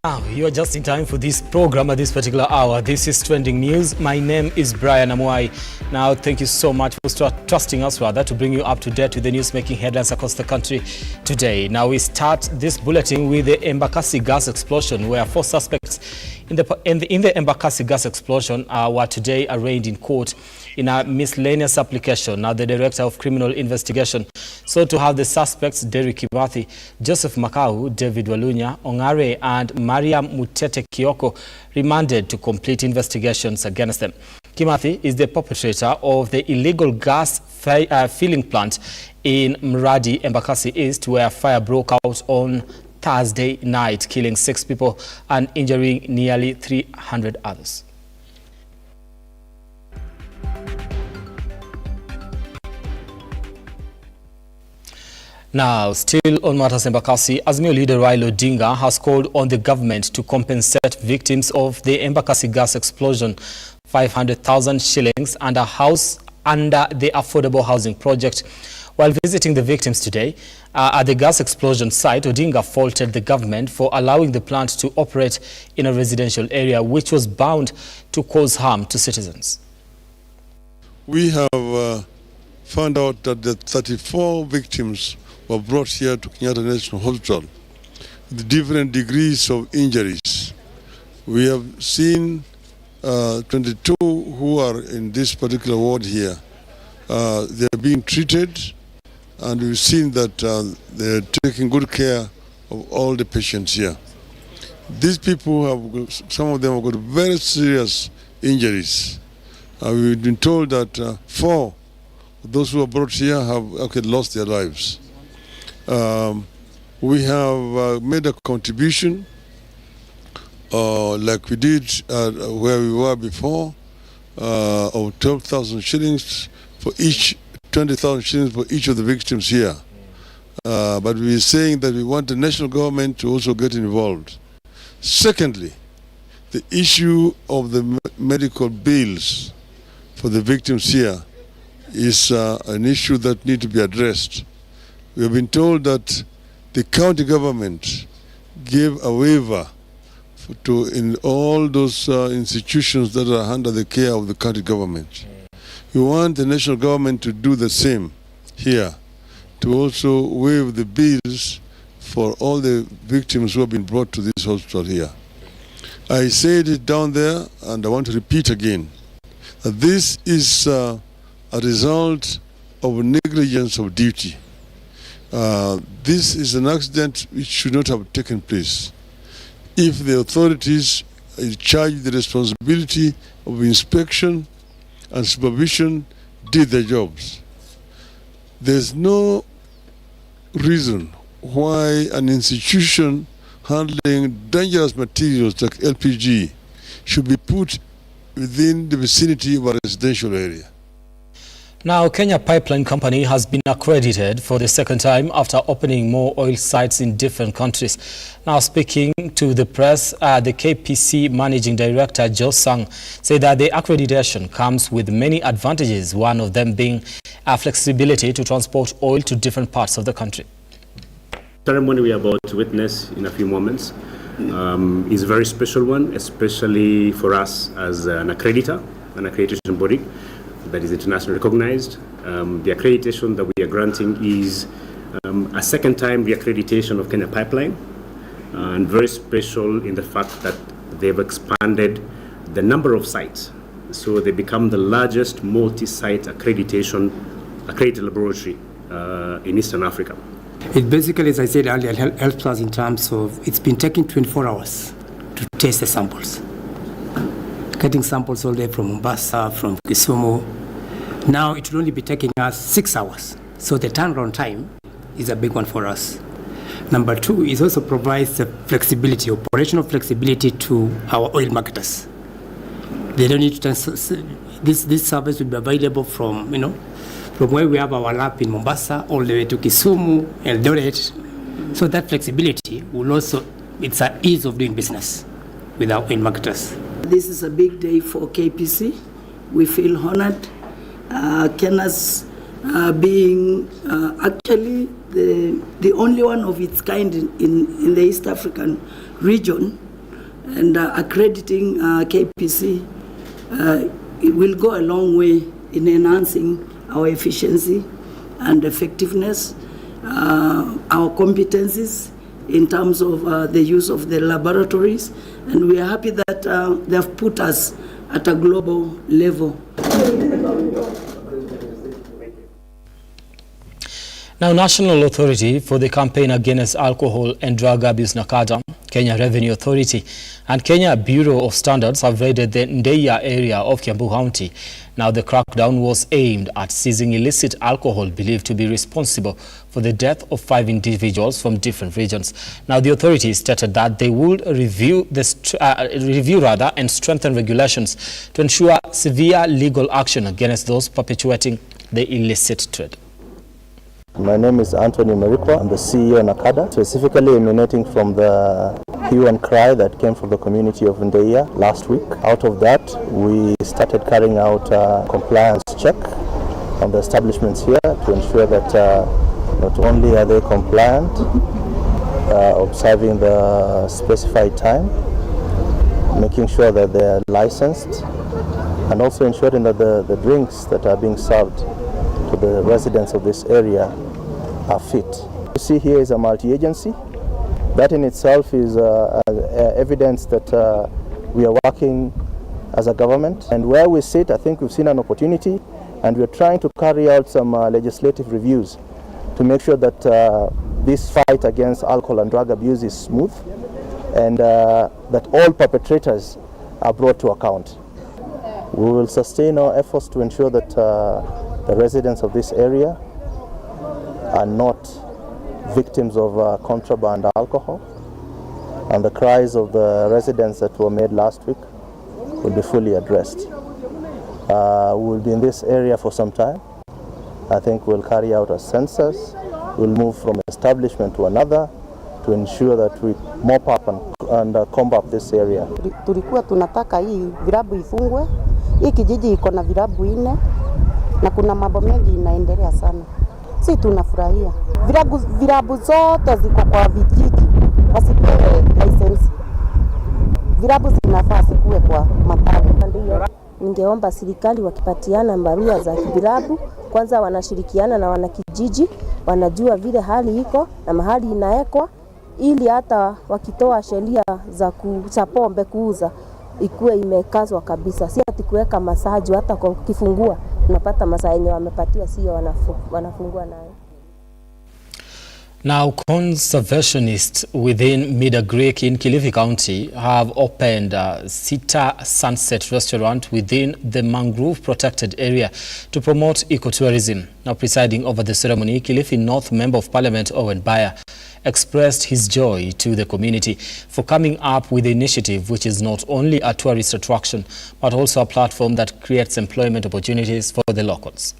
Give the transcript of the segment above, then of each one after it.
Now, you are just in time for this program at this particular hour. This is Trending News. My name is Brian Amuai. Now, thank you so much for trusting us to bring you up to date with the news making headlines across the country today. Now, we start this bulletin with the Embakasi gas explosion, where 4 suspects in the Embakasi gas explosion were today arraigned in court in a miscellaneous application. Now, the Director of Criminal Investigation sought to have the suspects Derrick Kimathi, Joseph Makau, David Walunya, Ongare, and Mariam Mutete Kioko remanded to complete investigations against them. Kimathi is the perpetrator of the illegal gas filling plant in Mradi, Embakasi East, where fire broke out on Thursday night, killing 6 people and injuring nearly 300 others. Now, still on matters Embakasi, Azimio leader Raila Odinga has called on the government to compensate victims of the Embakasi gas explosion 500,000 shillings and a house under the affordable housing project. While visiting the victims today at the gas explosion site, Odinga faulted the government for allowing the plant to operate in a residential area which was bound to cause harm to citizens. We have found out that the 34 victims were brought here to Kenyatta National Hospital with different degrees of injuries. We have seen 22 who are in this particular ward here. They are being treated, and we've seen that they're taking good care of all the patients here. These people some of them have got very serious injuries. We've been told that 4 of those who are brought here have lost their lives. We have made a contribution like we did where we were before of 12,000 shillings for each, 20,000 shillings for each of the victims here. But we're saying that we want the national government to also get involved. Secondly, the issue of the medical bills for the victims here is an issue that needs to be addressed. We have been told that the county government gave a waiver in all those institutions that are under the care of the county government. We want the national government to do the same here, to also waive the bills for all the victims who have been brought to this hospital here. I said it down there, and I want to repeat again, that this is a result of negligence of duty. This is an accident which should not have taken place. If the authorities charged the responsibility of inspection and supervision did their jobs, there's no reason why an institution handling dangerous materials like LPG should be put within the vicinity of a residential area. Now, Kenya Pipeline Company has been accredited for the 2nd time after opening more oil sites in different countries. Now, speaking to the press, the KPC Managing Director, Joe Sang, said that the accreditation comes with many advantages, one of them being flexibility to transport oil to different parts of the country. The ceremony we are about to witness in a few moments is a very special one, especially for us as an accreditor, an accreditation body that is internationally recognized. The accreditation that we are granting is a 2nd time reaccreditation of Kenya Pipeline, and very special in the fact that they've expanded the number of sites. So they become the largest multi-site accredited laboratory in Eastern Africa. It basically, as I said earlier, helps us in terms of it's been taking 24 hours to test the samples. Getting samples all the way from Mombasa, from Kisumu. Now it will only be taking us 6 hours. So the turnaround time is a big one for us. Number 2, it also provides the flexibility, operational flexibility to our oil marketers. They don't need to, this service will be available from where we have our lab in Mombasa all the way to Kisumu, Eldoret. So that flexibility will also, it's an ease of doing business with our oil marketers. This is a big day for KPC. We feel honored. Kenya's being actually the only one of its kind in the East African region and accrediting KPC it will go a long way in enhancing our efficiency and effectiveness, our competencies in terms of the use of the laboratories, and we are happy that they have put us at a global level. Now, National Authority for the Campaign Against Alcohol and Drug Abuse NACADA, Kenya Revenue Authority, and Kenya Bureau of Standards have raided the Ndeia area of Kiambu County. Now, the crackdown was aimed at seizing illicit alcohol believed to be responsible for the death of 5 individuals from different regions. Now, the authorities stated that they would review and strengthen regulations to ensure severe legal action against those perpetuating the illicit trade. My name is Anthony Merikwa. I'm the CEO of NACADA, specifically emanating from the hue and cry that came from the community of Ndeia last week. Out of that, we started carrying out a compliance check on the establishments here to ensure that not only are they compliant, observing the specified time, making sure that they are licensed, and also ensuring that the drinks that are being served to the residents of this area are fit. You see here is a multi-agency. That in itself is evidence that we are working as a government. And where we sit, I think we've seen an opportunity, and we're trying to carry out some legislative reviews to make sure that this fight against alcohol and drug abuse is smooth, and that all perpetrators are brought to account. We will sustain our efforts to ensure that the residents of this area are not victims of contraband alcohol, and the cries of the residents that were made last week will be fully addressed. We will be in this area for some time. I think we'll carry out a census. We'll move from establishment to another to ensure that we mop up and combat this area. Tulikuwa tunataka hii vilabu ifungwe. Hii kijiji iko na vilabu 4 na kuna mambo mengi inaendelea sana. Sisi tunafurahia. Vilabu zote ziko kwa vijiji, wasipewe license. Vilabu zinafaa zikuwe kwa matawi. Ningeomba serikali wakipatiana barua za vilabu, kwanza wanashirikiana na wanakijiji, wanajua vile hali iko na mahali inaekwa, ili hata wakitoa sheria za pombe kuuza ikuwe imekazwa kabisa. Si ati kuweka masaji, hata kwa kifungua unapata masaa yenye wamepatiwa sio wanafungua nayo. Now, conservationists within Midagreek in Kilifi County have opened Sita Sunset Restaurant within the mangrove protected area to promote ecotourism. Now, presiding over the ceremony, Kilifi North Member of Parliament Owen Bayer expressed his joy to the community for coming up with the initiative, which is not only a tourist attraction, but also a platform that creates employment opportunities for the locals.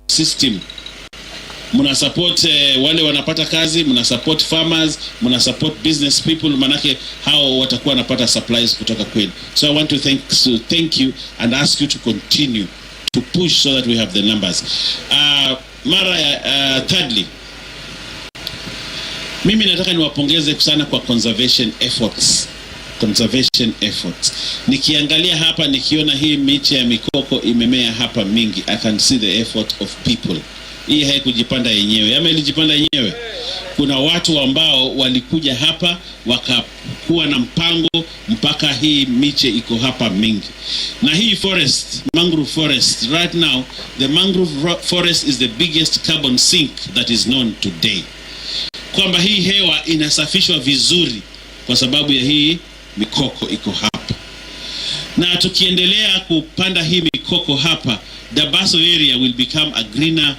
System. Muna support wale wanapata kazi, muna support farmers, muna support business people, manake hao watakuwa wanapata supplies kutoka kwenu. So I want to thank you and ask you to continue to push so that we have the numbers. Thirdly, mimi nataka niwapongeze sana kwa conservation efforts. Nikiangalia hapa nikiona hii miche ya mikoko imemea hapa mingi, I can see the effort of people. Hii haikujipanda yenyewe, ama ilijipanda yenyewe. Kuna watu ambao walikuja hapa wakakuwa na mpango mpaka hii miche iko hapa mingi. Na hii forest, mangrove forest, right now the mangrove forest is the biggest carbon sink that is known today. Kwamba hii hewa inasafishwa vizuri kwa sababu ya hii mikoko iko hapa. Na tukiendelea kupanda hii mikoko hapa, Dabaso area will become a greener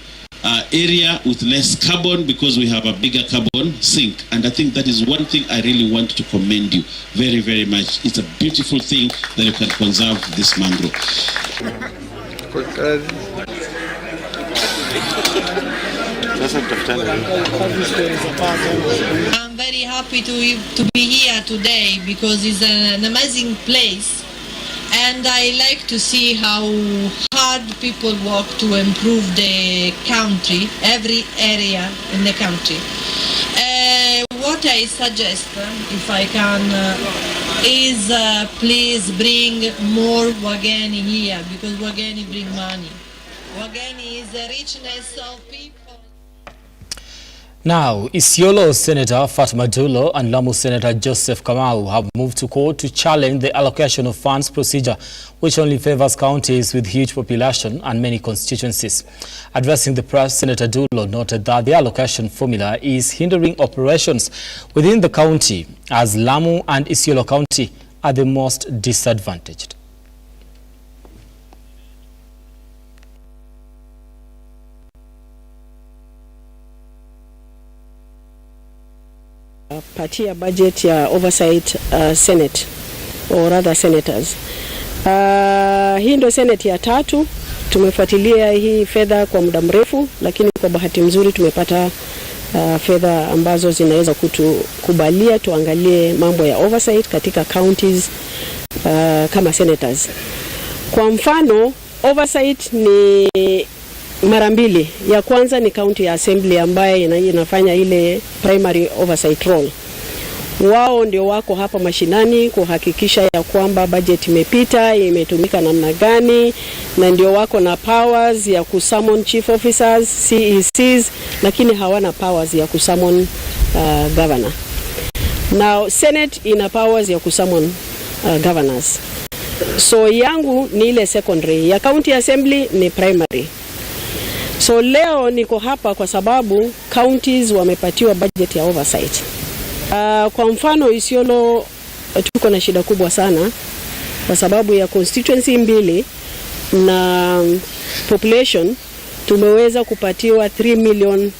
area with less carbon because we have a bigger carbon sink. And I think that is one thing I really want to commend you very, very much. It's a beautiful thing that you can conserve this mangrove. I'm very happy to be here today because it's an amazing place, and I like to see how hard people work to improve the country, every area in the country. what I suggest, if I can, is please bring more wageni here, because wageni bring money. Wageni is the richness of people. Now, Isiolo Senator Fatma Dulo and Lamu Senator Joseph Kamau have moved to court to challenge the allocation of funds procedure, which only favors counties with huge population and many constituencies. Addressing the press, Senator Dulo noted that the allocation formula is hindering operations within the county, as Lamu and Isiolo County are the most disadvantaged. Patia budget ya oversight senate or rather senators. Hii ndio senate ya 3. Tumefuatilia hii fedha kwa muda mrefu, lakini kwa bahati nzuri tumepata fedha ambazo zinaweza kutukubalia tuangalie mambo ya oversight katika counties kama senators. Kwa mfano, oversight ni mara mbili. Ya kwanza ni county assembly ambaye inafanya ile primary oversight role. Wao ndio wako hapa mashinani kuhakikisha ya kwamba budget imepita, imetumika namna gani, na ndio wako na powers ya kusummon chief officers, CECs, lakini hawana powers ya kusummon governor. Now Senate ina powers ya kusummon governors. So yangu ni ile secondary, ya county assembly ni primary. So leo niko hapa kwa sababu counties wamepatiwa budget ya oversight. Kwa mfano Isiolo tuko na shida kubwa sana kwa sababu ya constituency mbili na population. Tumeweza kupatiwa 3 million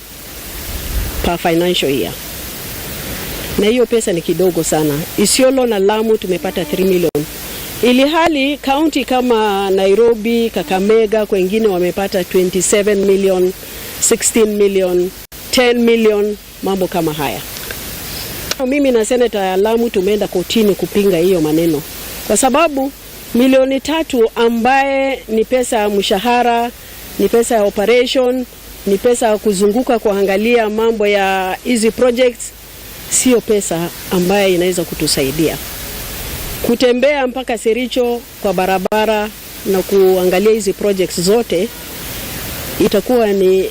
per financial year. Na hiyo pesa ni kidogo sana. Isiolo na Lamu tumepata 3 million. Ili hali county kama Nairobi, Kakamega, kwengine wamepata 27 million, 16 million, 10 million, mambo kama haya. Mimi na Senator ya Lamu tumeenda kotini kupinga hiyo maneno. Kwa sababu milioni 3 ambaye ni pesa ya mshahara, ni pesa ya operation, ni pesa ya kuzunguka kuangalia mambo ya hizi projects, sio pesa ambaye inaweza kutusaidia. Kutembea mpaka Sericho kwa barabara na kuangalia hizi projects zote itakuwa ni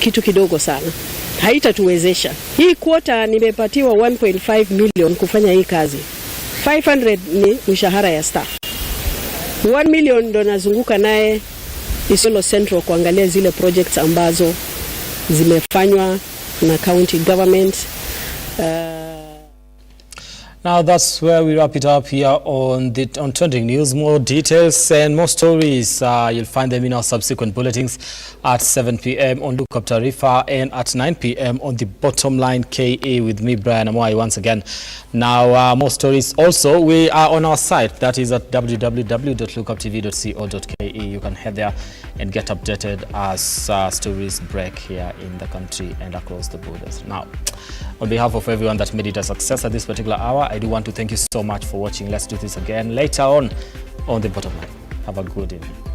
kitu kidogo sana. Haitatuwezesha. Hii quota nimepatiwa 1.5 million kufanya hii kazi. 500 ni mshahara ya staff. 1 million ndo nazunguka naye Isiolo Central kuangalia zile projects ambazo zimefanywa na county government. Now that's where we wrap it up here on Trending News. More details and more stories, you'll find them in our subsequent bulletins at 7 p.m. on Lookuptv and at 9 p.m. on the Bottom Line KE with me, Brian Amwai, once again. Now, more stories also, we are on our site, that is at www.lookuptv.co.ke. You can head there and get updated as stories break here in the country and across the borders. Now, on behalf of everyone that made it a success at this particular hour, I do want to thank you so much for watching. Let's do this again later on the Bottom Line. Have a good evening.